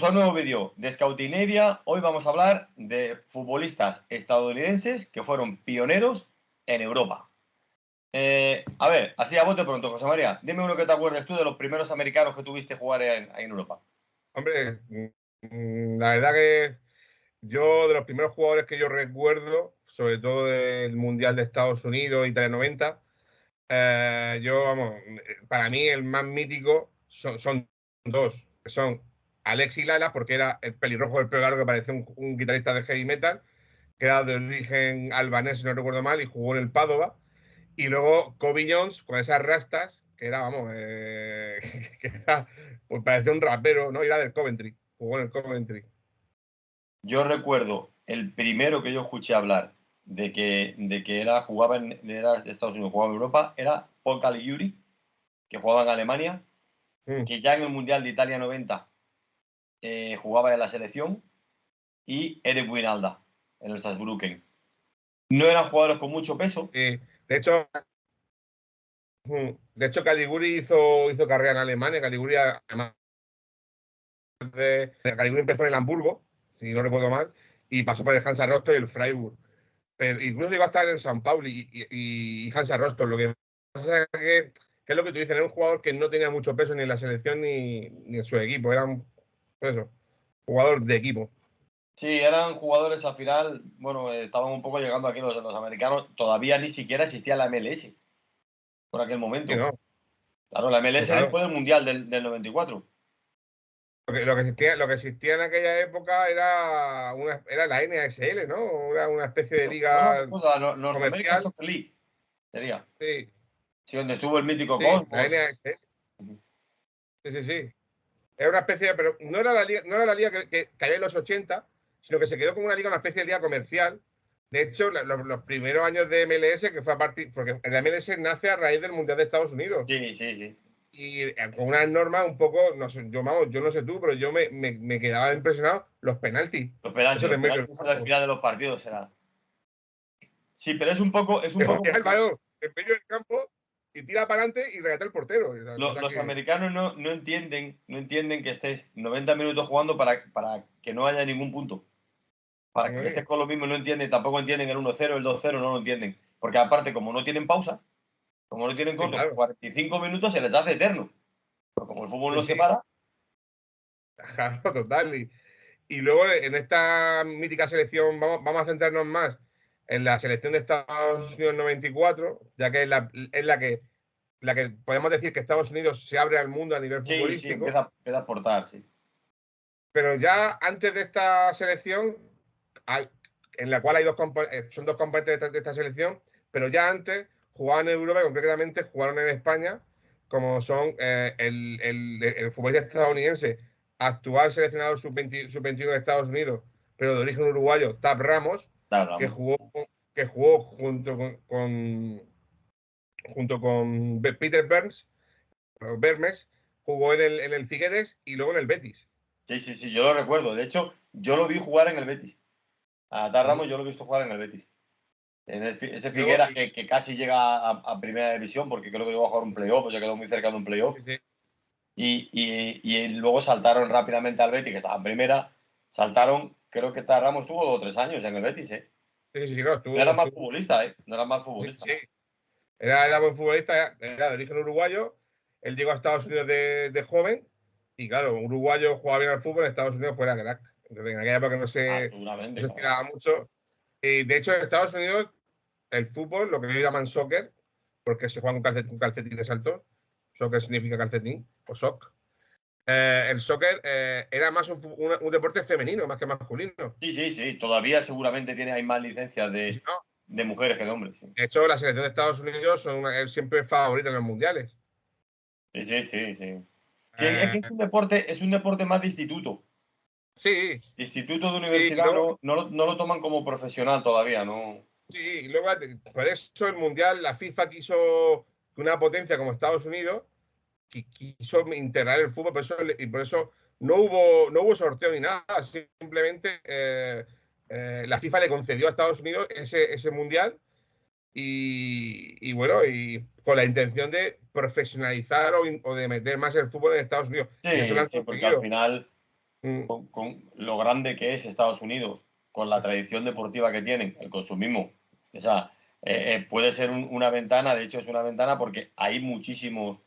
a un nuevo vídeo de Scouting Media. Hoy vamos a hablar de futbolistas estadounidenses que fueron pioneros en Europa. A ver, así a bote pronto, José María, dime uno que te acuerdes tú de los primeros americanos que tuviste jugar en Europa. Hombre, la verdad que yo de los primeros jugadores que yo recuerdo, sobre todo del Mundial de Estados Unidos, Italia 90, para mí el más mítico son dos, que son Alexis Lalas, porque era el pelirrojo del pelo largo que parecía un guitarrista de heavy metal, que era de origen albanés, si no recuerdo mal, y jugó en el Padova. Y luego Kobe Jones, con esas rastas, que era, que era, pues parecía un rapero, ¿no? Y era del Coventry, jugó en el Coventry. Yo recuerdo el primero que yo escuché hablar de que era de Estados Unidos, jugaba en Europa, era Paul Caligiuri, que jugaba en Alemania, que ya en el Mundial de Italia 90 jugaba en la selección, y Eric Winalda en el Saarbrücken. No eran jugadores con mucho peso. De hecho, Caliguri hizo carrera en Alemania. Caliguri empezó en el Hamburgo, si no recuerdo mal, y pasó por el Hansa Rostock y el Freiburg. Pero incluso llegó a estar en San Paulo y Hansa Rostock. Lo que pasa es que es lo que tú dices, era un jugador que no tenía mucho peso ni en la selección ni en su equipo. Era un jugador de equipo. Sí, eran jugadores al final, bueno, estaban un poco llegando aquí los americanos, todavía ni siquiera existía la MLS por aquel momento. Sí, ¿no? Claro, la MLS Claro. después del Mundial del 94. Lo que existía en aquella época era la NASL, ¿no? Era una especie de liga Bueno, la North American comercial. Soccer League sería. Sí, Sí, donde estuvo el mítico sí, la Cosmos. NASL. Sí, sí, sí. Era una especie pero no era la liga que había en los 80, sino que se quedó como una especie de liga comercial. De hecho, los primeros años de MLS, que fue a partir, porque la MLS nace a raíz del Mundial de Estados Unidos. Sí, sí, sí. Y con unas normas un poco, no sé, yo no sé tú, pero yo me quedaba impresionado los penaltis. Los Eso de penaltis medio del al campo. final de los partidos era. Sí, pero es un poco. Que cogía el balón en medio del campo y tira para adelante y regata el portero. Los americanos no entienden que estés 90 minutos jugando para que no haya ningún punto. Para que estés con lo mismo, no entienden, tampoco entienden el 1-0, el 2-0, no lo entienden. Porque aparte, como no tienen pausa, como no tienen Sí, corto, claro. 45 minutos se les hace eterno. Pero como el fútbol Sí, no se sí. para. Claro, total. Y luego en esta mítica selección vamos a centrarnos más en la selección de Estados Unidos 94, ya que es la que podemos decir que Estados Unidos se abre al mundo a nivel Sí, sí, futbolístico. empieza a aportar, sí. Pero ya antes de esta selección, en la cual son dos componentes de esta selección, pero ya antes jugaban en Europa y concretamente jugaron en España, como son el futbolista estadounidense, actual seleccionado sub-21 de Estados Unidos, pero de origen uruguayo, Tab Ramos, Claro, que vamos. jugó junto con Peter Bermes, jugó en el Figueres y luego en el Betis. Sí, sí, sí, yo lo recuerdo. De hecho, yo lo vi jugar en el Betis. A Dar Ramos yo lo he visto jugar en el Betis. Ese Luego, Figueras que casi llega a primera división, porque creo que llegó a jugar un playoff, o ya quedó muy cerca de un playoff. sí, sí. Y luego saltaron rápidamente al Betis, que estaba en primera. Saltaron, creo que Dar Ramos tuvo 2 o 3 años en el Betis, ¿eh? Sí, sí, no, No era mal futbolista, ¿eh? No era mal sí, futbolista. sí. Era buen futbolista, era de origen uruguayo. Él llegó a Estados Unidos de joven y, claro, un uruguayo jugaba bien al fútbol, en Estados Unidos pues era crack. Entonces, en aquella época no Seguramente, se claro. estiraba mucho. Y, de hecho, en Estados Unidos, el fútbol, lo que ellos llaman soccer, porque se juega con calcetines altos, soccer significa calcetín, o soc. El soccer era más un deporte femenino, más que masculino. Sí, sí, sí. Todavía seguramente hay más licencias Y si no, de mujeres que de hombres. Sí, de hecho, la selección de Estados Unidos es siempre favorita en los mundiales. sí, sí, sí, sí. Sí, es que Eh, es un deporte más de instituto. sí, Instituto de sí, y universidad luego, no lo toman como profesional todavía, ¿no? sí, y luego por eso el mundial, la FIFA quiso que una potencia como Estados Unidos quiso integrar el fútbol, y por eso no hubo sorteo ni nada, simplemente la FIFA le concedió a Estados Unidos ese mundial y bueno, y con la intención de profesionalizar o de meter más el fútbol en Estados Unidos. Y de hecho lo Sí, han sí, porque al conseguido. final con lo grande que es Estados Unidos, con la tradición deportiva que tienen, el consumismo. O sea, puede ser una ventana, de hecho es una ventana porque hay muchísimas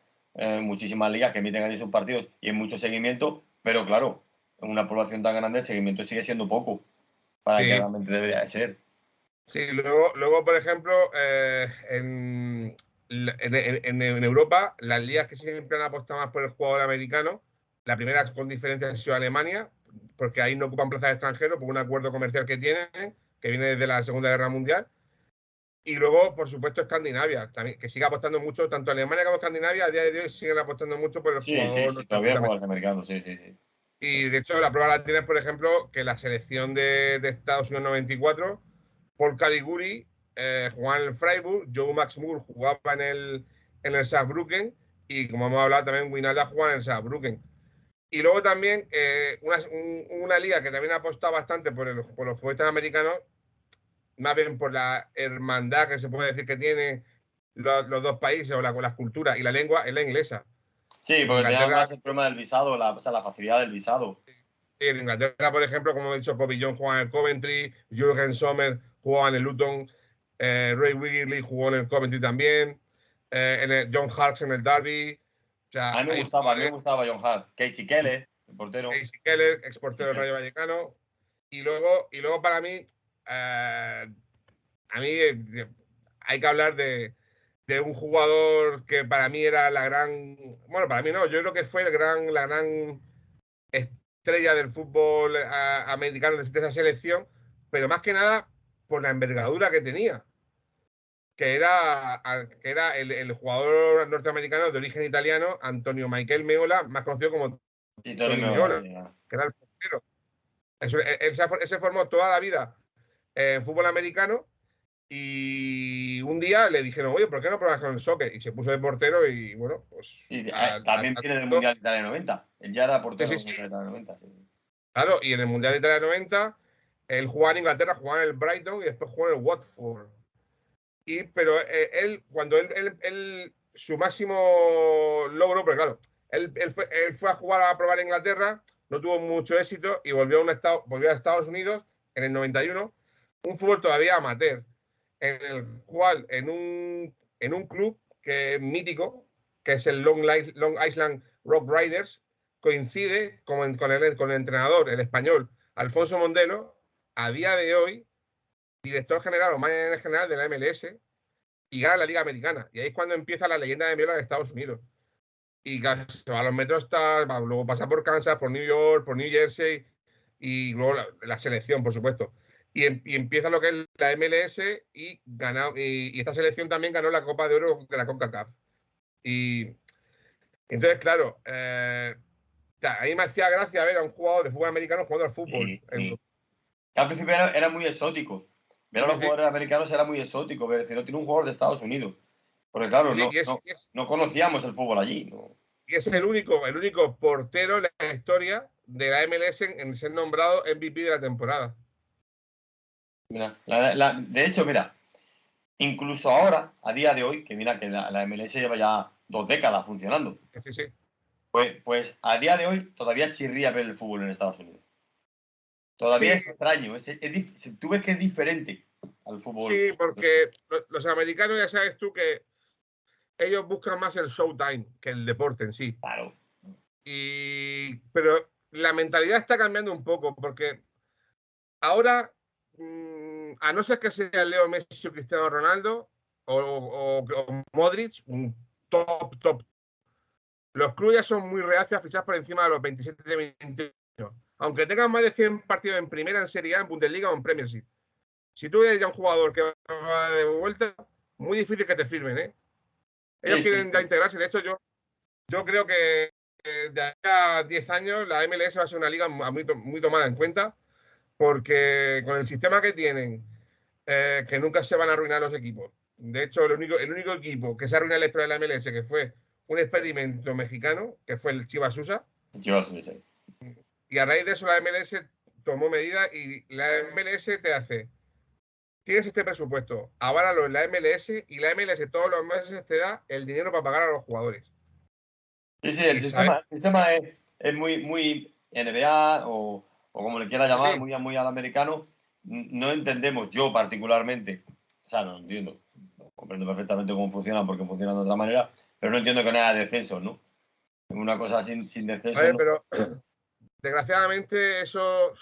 ligas que emiten allí sus partidos y hay mucho seguimiento, pero claro, en una población tan grande el seguimiento sigue siendo poco para que Sí, realmente debería de ser. sí. Luego por ejemplo, en Europa, las ligas que siempre han apostado más por el jugador americano, la primera con diferencia ha sido Alemania, porque ahí no ocupan plazas de extranjeros por un acuerdo comercial que tienen, que viene desde la Segunda Guerra Mundial. Y luego, por supuesto, Escandinavia, también, que sigue apostando mucho, tanto Alemania como Escandinavia, a día de hoy siguen apostando mucho por el Sí, sí, jugador sí, todavía norteamericano. juegan los americanos, sí, sí, sí. Y de hecho, la prueba la tienes, por ejemplo, que la selección de Estados Unidos 94, Paul Caliguri jugaba en el Freiburg, Joe Max Moore jugaba en el Saarbrücken y, como hemos hablado, también Wijnaldum jugaba en el Saarbrücken. Y luego también una liga que también ha apostado bastante por los futbolistas americanos, más bien por la hermandad que se puede decir que tienen los dos países o con las culturas y la lengua, es la inglesa. Sí, porque tenían Inglaterra, más el problema del visado, o sea, la facilidad del visado. en Inglaterra, por ejemplo, como he dicho, Kobe Jones jugaba en el Coventry, Jürgen Sommer jugaba en el Luton, Ray Wrigley jugó en el Coventry también, John Harkes en el Derby. O sea, hay A mí me jugadores, gustaba John Hart, Casey Keller, el portero. Casey Keller, ex Casey portero del Keller. Rayo Vallecano. Y luego para mí, a mí hay que hablar de un jugador que para mí era la gran, bueno, para mí no, yo creo que fue la gran estrella del fútbol americano de esa selección, pero más que nada por la envergadura que tenía, que era el jugador norteamericano de origen italiano, Antonio Michael Meola, más conocido como Sí, Tony Tony Meola, Meola, sí, ya. que era el portero. Él se formó toda la vida en fútbol americano y un día le dijeron, oye, ¿por qué no pruebas con el soccer? Y se puso de portero y bueno, pues Sí, también viene del Mundial de Italia 90. Él ya era sí, portero sí, del sí, Mundial de Italia 90. Sí. claro, y en el Mundial de Italia 90, él jugaba en Inglaterra, jugaba en el Brighton y después jugó en el Watford. Pero él, cuando su máximo logro, pero claro, él fue a jugar a probar en Inglaterra, no tuvo mucho éxito y volvió a Estados Unidos en el 91, un fútbol todavía amateur, en el cual en un club que es mítico, que es el Long Island Rock Riders, coincide con el entrenador, el español Alfonso Mondelo, a día de hoy, director general o manager general de la MLS, y gana la Liga Americana. Y ahí es cuando empieza la leyenda de Miola en Estados Unidos. Y se va a los MetroStars, luego pasa por Kansas, por New York, por New Jersey, y luego la selección, por supuesto. Y empieza lo que es la MLS y esta selección también ganó la Copa de Oro de la CONCACAF. Y entonces, claro, a mí me hacía gracia ver a un jugador de fútbol americano jugando al fútbol. Sí, sí. Al principio era muy exótico. Ver a Sí, los sí. jugadores americanos era muy exótico. Ver si no tiene un jugador de Estados Unidos. Porque claro, Sí, y es, no conocíamos el fútbol allí. ¿No? y es el único portero en la historia de la MLS en ser nombrado MVP de la temporada. Mira, de hecho, mira, incluso ahora, a día de hoy, que mira que la MLS lleva ya 2 décadas funcionando, Sí, sí. pues a día de hoy todavía chirría ver el fútbol en Estados Unidos. Todavía Sí, es extraño, tú ves que es diferente al fútbol. sí, porque los americanos ya sabes tú que ellos buscan más el showtime que el deporte en sí. Claro. Pero la mentalidad está cambiando un poco, porque ahora, a no ser que sea Leo Messi o Cristiano Ronaldo o Modric, un top. Los clubes ya son muy reacios a fichar por encima de los 27-21, aunque tengan más de 100 partidos en primera, en Serie A, en Bundesliga o en Premiership. Si tú eres ya un jugador que va de vuelta, muy difícil que te firmen, ¿eh? Ellos Sí, sí, quieren ya sí. integrarse. De hecho, yo creo que de aquí a 10 años la MLS va a ser una liga muy tomada en cuenta, porque con el sistema que tienen, que nunca se van a arruinar los equipos. De hecho, el único equipo que se arruinó en la historia de la MLS, que fue un experimento mexicano, que fue el Chivas USA, Chivas, sí, sí. y a raíz de eso la MLS tomó medidas y la MLS te hace, tienes este presupuesto, aválalo en la MLS y la MLS todos los meses te da el dinero para pagar a los jugadores. Sí, sí, el Y sabes, sistema es muy, muy. NBA o como le quiera Sí, llamar, sí. muy al americano, no entendemos, yo particularmente, o sea, no entiendo, comprendo perfectamente cómo funciona porque funciona de otra manera, pero no entiendo que no haya descensos, ¿no? Una cosa sin A descenso, ver, ¿no? pero desgraciadamente eso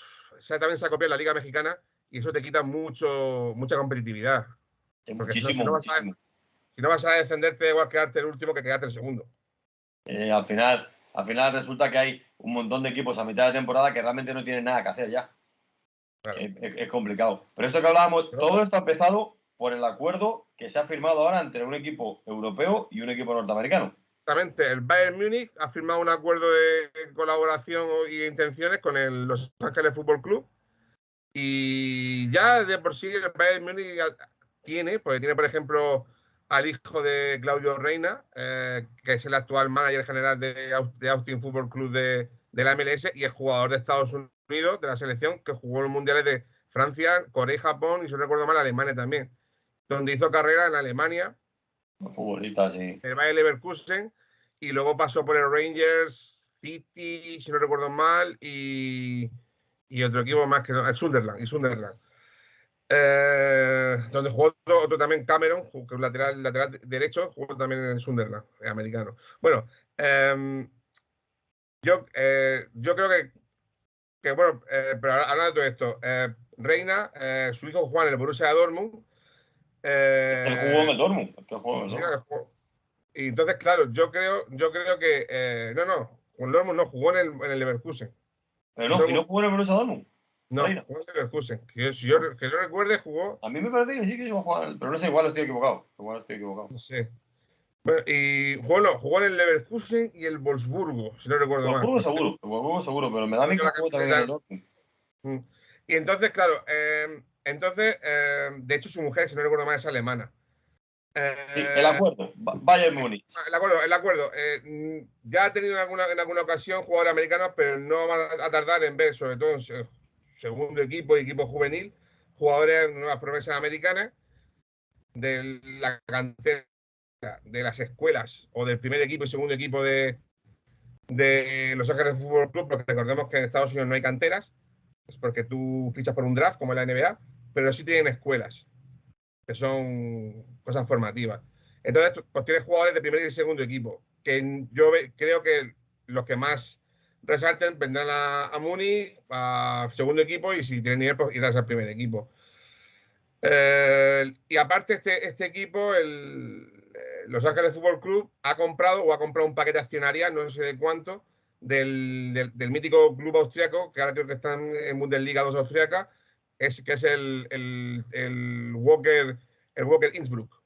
también se ha copiado en la Liga Mexicana y eso te quita mucha competitividad. Es Porque muchísimo, muchísimo. si no vas a defenderte, igual quedarte el último que quedarte el segundo. Al final resulta que hay un montón de equipos a mitad de temporada que realmente no tienen nada que hacer ya. Claro. Es complicado. Pero esto que hablábamos, Pero, todo esto ha empezado por el acuerdo que se ha firmado ahora entre un equipo europeo y un equipo norteamericano. exactamente, el Bayern Múnich ha firmado un acuerdo de colaboración y de intenciones con el Los Ángeles Fútbol Club y ya de por sí el Bayern Múnich porque tiene por ejemplo al hijo de Claudio Reina, que es el actual manager general de Austin Fútbol Club de la MLS y es jugador de Estados Unidos, de la selección, que jugó en los mundiales de Francia, Corea y Japón y si no recuerdo mal Alemania también, donde hizo carrera en Alemania, Los futbolistas, sí. el Bayer Leverkusen y luego pasó por el Rangers City, si no recuerdo mal, y otro equipo más que no, el Sunderland. Donde jugó otro también Cameron, que es lateral derecho, jugó también en el Sunderland, americano. Bueno, yo creo que bueno, pero hablando de todo esto, Reina, su hijo Juan, en el Borussia Dortmund, El jugó en eh, el Dortmund. El jugó en el sí, Dortmund. y entonces, claro, yo creo que no, con Dortmund no, jugó en el Leverkusen. Pero El no, y Dortmund, no jugó en el Borussia Dortmund. no, Reina. jugó en el Leverkusen. Que yo recuerde, jugó, A mí me parece que sí que llegó a jugar, pero no sé, igual estoy equivocado. Igual estoy equivocado. no sé. Bueno, y jugó en el Leverkusen y el Wolfsburgo, si no recuerdo mal. El Wolfsburgo seguro, pero me da a Tengo mí yo que la jugó también en el camiseta. Dortmund. Mm. Y entonces, claro, de hecho su mujer, si no recuerdo mal, es alemana. Sí, el Eh, acuerdo. Bayern Múnich. el acuerdo. Ya ha tenido en alguna ocasión jugadores americanos, pero no va a tardar en ver, sobre todo en segundo equipo y equipo juvenil, jugadores nuevas promesas americanas de la cantera, de las escuelas o del primer equipo y segundo equipo de Los Ángeles Fútbol Club, porque recordemos que en Estados Unidos no hay canteras, es porque tú fichas por un draft como en la NBA, pero sí tienen escuelas, que son cosas formativas. Entonces, pues tienes jugadores de primer y segundo equipo, que yo creo que los que más resalten vendrán a Muni, a segundo equipo, y si tienen nivel, pues irán al primer equipo. Y aparte, este equipo, Los Ángeles Fútbol Club, ha comprado un paquete accionarial, no sé de cuánto, del mítico club austriaco, que ahora creo que están en Bundesliga 2 austriaca, que es el Walker Innsbruck.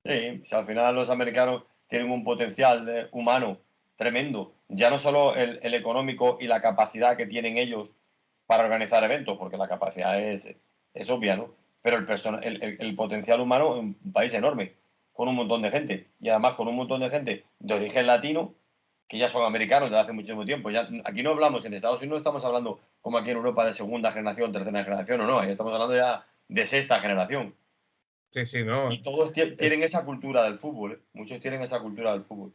Sí, si al final los americanos tienen un potencial humano tremendo, ya no solo el económico y la capacidad que tienen ellos para organizar eventos, porque la capacidad es obvia, ¿no? Pero el potencial humano es un país enorme, con un montón de gente, y además con un montón de gente de origen latino, que ya son americanos desde hace muchísimo tiempo. Ya, aquí no hablamos, en Estados Unidos estamos hablando, como aquí en Europa, de segunda generación, tercera generación o no, ahí estamos hablando ya de sexta generación. Sí, sí, no. Y todos tienen esa cultura del fútbol, ¿eh? Muchos tienen esa cultura del fútbol.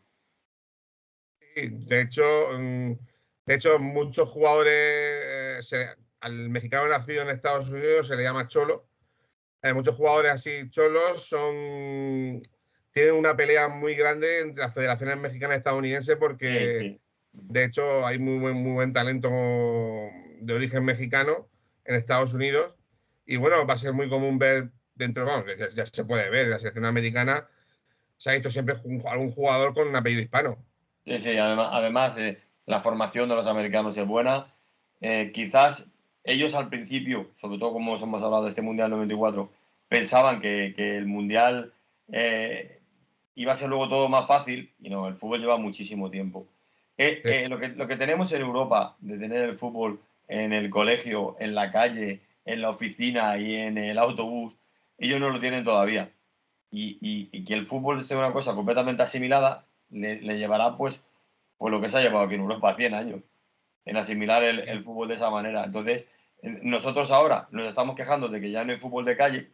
Sí, de hecho, muchos jugadores, al mexicano nacido en Estados Unidos se le llama cholo. Muchos jugadores así cholos tienen una pelea muy grande entre las federaciones mexicanas y estadounidenses Sí, porque, sí. de hecho, hay muy buen talento de origen mexicano en Estados Unidos. Y bueno, va a ser muy común ver vamos, ya se puede ver, en la selección americana se ha visto siempre algún jugador con un apellido hispano. Sí, sí, además la formación de los americanos es buena. Quizás ellos al principio, sobre todo como hemos hablado de este Mundial 94, pensaban que el Mundial iba a ser luego todo más fácil y no, el fútbol lleva muchísimo tiempo. Sí, Lo que tenemos en Europa de tener el fútbol en el colegio, en la calle, en la oficina y en el autobús, ellos no lo tienen todavía. Y que el fútbol sea una cosa completamente asimilada le llevará pues lo que se ha llevado aquí en Europa 100 años, en asimilar el fútbol de esa manera. Entonces, nosotros ahora nos estamos quejando de que ya no hay fútbol de calle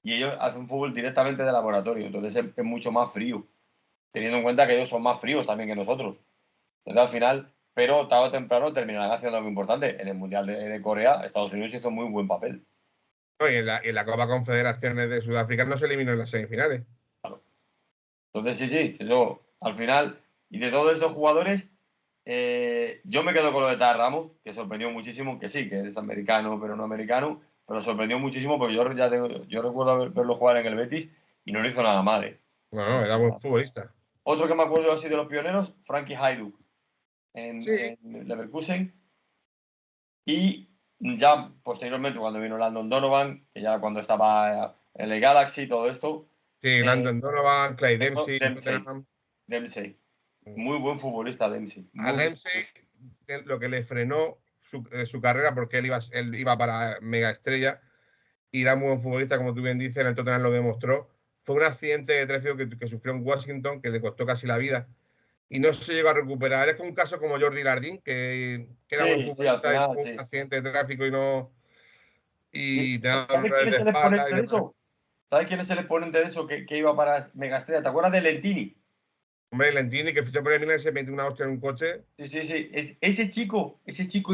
y ellos hacen fútbol directamente de laboratorio. Entonces es mucho más frío, teniendo en cuenta que ellos son más fríos también que nosotros. Entonces, al final, pero tarde o temprano terminarán haciendo algo importante. En el Mundial de Corea, Estados Unidos hizo muy buen papel. No, y en la Copa Confederaciones de Sudáfrica no se eliminó en las semifinales. Entonces, sí, yo al final, y de todos estos jugadores, yo me quedo con lo de Tar Ramos, que sorprendió muchísimo, que sí, que es americano, pero no americano, pero sorprendió muchísimo porque yo recuerdo verlo jugar en el Betis y no lo hizo nada mal, ¿eh? No, era buen futbolista. Otro que me acuerdo así de los pioneros, Frankie Hajduk Sí, en Leverkusen. Y ya posteriormente, cuando vino Landon Donovan, que ya cuando estaba en el Galaxy y todo esto, sí, Landon Donovan, Clay tengo Dempsey, Dempsey. Tottenham. Dempsey. Muy buen futbolista, Dempsey. A Muy buen Dempsey lo que le frenó su carrera, porque él iba para mega estrella y era muy buen futbolista, como tú bien dices, en el Tottenham lo demostró. Fue un accidente de tráfico que sufrió en Washington, que le costó casi la vida y no se llegó a recuperar. Es como un caso como Jordi Lardín, que era buen Sí, sí, al futbolista y final, tuvo un sí. accidente de tráfico y tenía ¿Sabes dolores quién es de el espalda y exponente de demás. eso? ¿Sabes quién es el exponente de eso que iba para Megastrella? ¿Te acuerdas de Lentini? Hombre, Lentini, que fichó por el Milan y se metió una hostia en un coche. Sí, sí, sí. Ese chico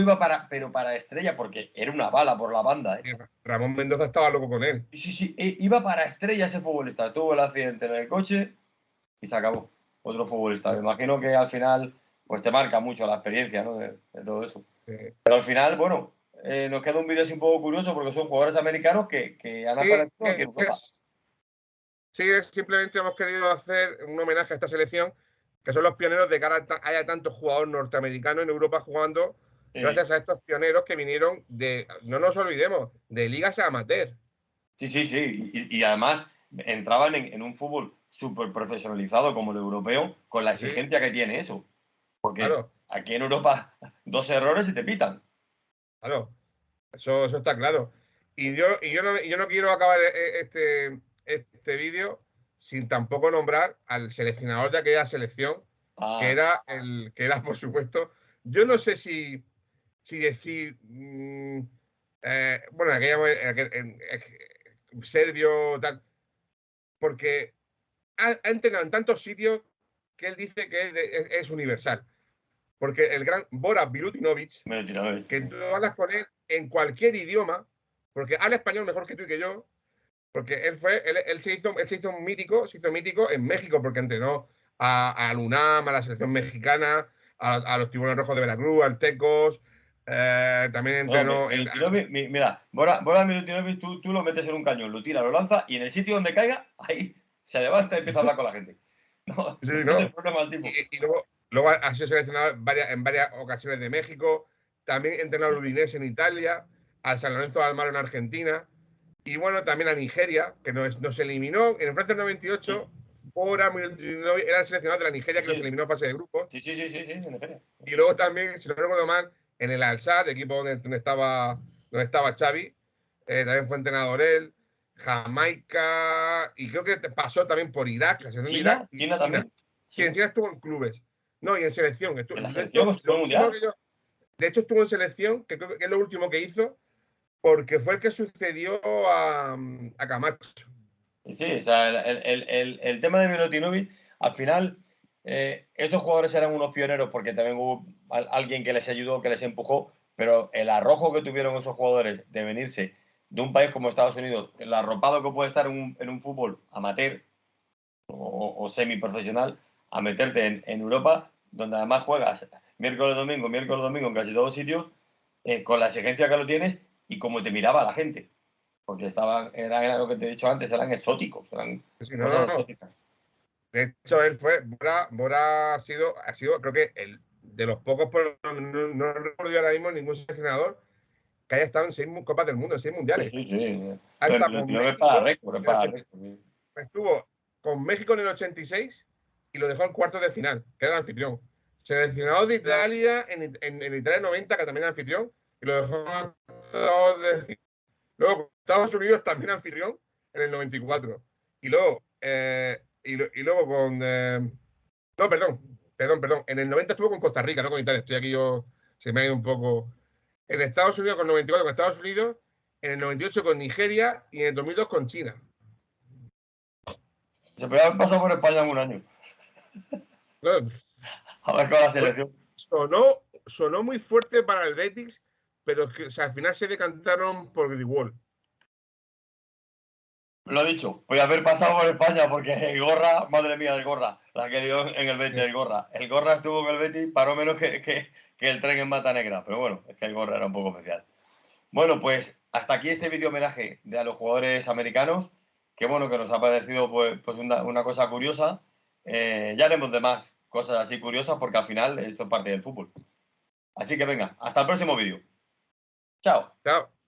iba pero para Estrella, porque era una bala por la banda, ¿eh? Y Ramón Mendoza estaba loco con él. Sí, sí, iba para Estrella ese futbolista. Tuvo el accidente en el coche y se acabó. Otro futbolista. Me imagino que al final pues te marca mucho la experiencia, ¿no? De todo eso. Pero al final, bueno, nos queda un vídeo así un poco curioso porque son jugadores americanos que han Sí, aparecido aquí en Europa. sí, simplemente hemos querido hacer un homenaje a esta selección, que son los pioneros de que ahora haya tantos jugadores norteamericanos en Europa jugando, gracias a estos pioneros que vinieron no nos olvidemos, de ligas amateur. Sí, sí, sí. Y además entraban en un fútbol súper profesionalizado como el europeo, con la Sí, exigencia que tiene eso. Porque claro, aquí en Europa, dos errores y te pitan. claro, eso está claro. Y yo no quiero acabar este vídeo sin tampoco nombrar al seleccionador de aquella selección, Ah, que era, por supuesto, yo no sé si decir, bueno, serbio, tal, porque ha entrenado en tantos sitios que él dice que es universal. Porque el gran Boras Milutinovic, me lo tiro, ¿ves? que tú hablas con él en cualquier idioma, porque habla español mejor que tú y que yo, porque él se hizo mítico en México, porque entrenó a Lunam, a la selección mexicana, a los Tiburones Rojos de Veracruz, al Tecos, también No, entrenó mira, Bora Milutinovic, tú lo metes en un cañón, lo tiras, lo lanza y en el sitio donde caiga, ahí se levanta y empieza a hablar con la gente. No, sí, no tiene ¿no? problema el tipo. Y luego ha sido seleccionado en varias ocasiones de México, también entrenó al Udinese en Italia, al San Lorenzo de Almagro en Argentina, y bueno, también a Nigeria, que nos eliminó en Francia en 98, Sí, era el seleccionado de la Nigeria que nos sí, eliminó en fase de grupos, sí, sí, sí, sí, sí, en Nigeria. y luego también, si no recuerdo mal, en el Al-Sadd, equipo donde estaba Xavi, también fue entrenador él, Jamaica, y creo que pasó también por Irak, la selección de Irak, China, y China China. también. Sí, en China. China estuvo en clubes. No, y en selección. En la De selección hecho, estuvo en el Mundial. de hecho, estuvo en selección, que creo que es lo último que hizo, porque fue el que sucedió a Camacho. Sí, o sea, el tema de Milutinovic, al final, estos jugadores eran unos pioneros porque también hubo alguien que les ayudó, que les empujó, pero el arrojo que tuvieron esos jugadores de venirse de un país como Estados Unidos, el arropado que puede estar en un fútbol amateur o semiprofesional, a meterte en Europa, donde además juegas miércoles, domingo en casi todos sitios, con la exigencia que lo tienes y como te miraba la gente. Porque era lo que te he dicho antes, eran exóticos, eran Sí, no, no, cosas no. exóticas. De hecho, Bora ha sido, creo que el de los pocos, no recuerdo ahora mismo ningún seleccionador que haya estado en 6 Copas del Mundo, en 6 Mundiales. Sí, sí. Ha Lo estado del con 29 es para México récord, es en el para 80, récord. Sí. estuvo con México en el 86 y lo dejó en cuartos de final, que era el anfitrión. Seleccionado de Italia en Italia 90, que también era anfitrión, y lo dejó en cuartos de final. Luego Estados Unidos también anfitrión en el 94. Y luego, y luego con... no, perdón. En el 90 estuvo con Costa Rica, no con Italia. Estoy aquí yo, se me ha ido un poco. En Estados Unidos con 94 con Estados Unidos, en el 98 con Nigeria y en el 2002 con China. Se podría haber pasado por España en un año. No, A ver con la selección. sonó sonó muy fuerte para el Betis, pero que, o sea, al final se decantaron por Greenwald. Lo dicho, voy a haber pasado por España porque el Gorra, madre mía, el Gorra, la que dio en el Betis, el Gorra. El Gorra estuvo en el Betis, paró menos que el tren en Mata Negra, pero bueno, es que el Gorra era un poco especial. Bueno, pues hasta aquí este vídeo homenaje a los jugadores americanos, que bueno, que nos ha parecido pues una cosa curiosa. Ya haremos de más cosas así curiosas porque al final esto es parte del fútbol. Así que venga, hasta el próximo vídeo. Chao. Chao.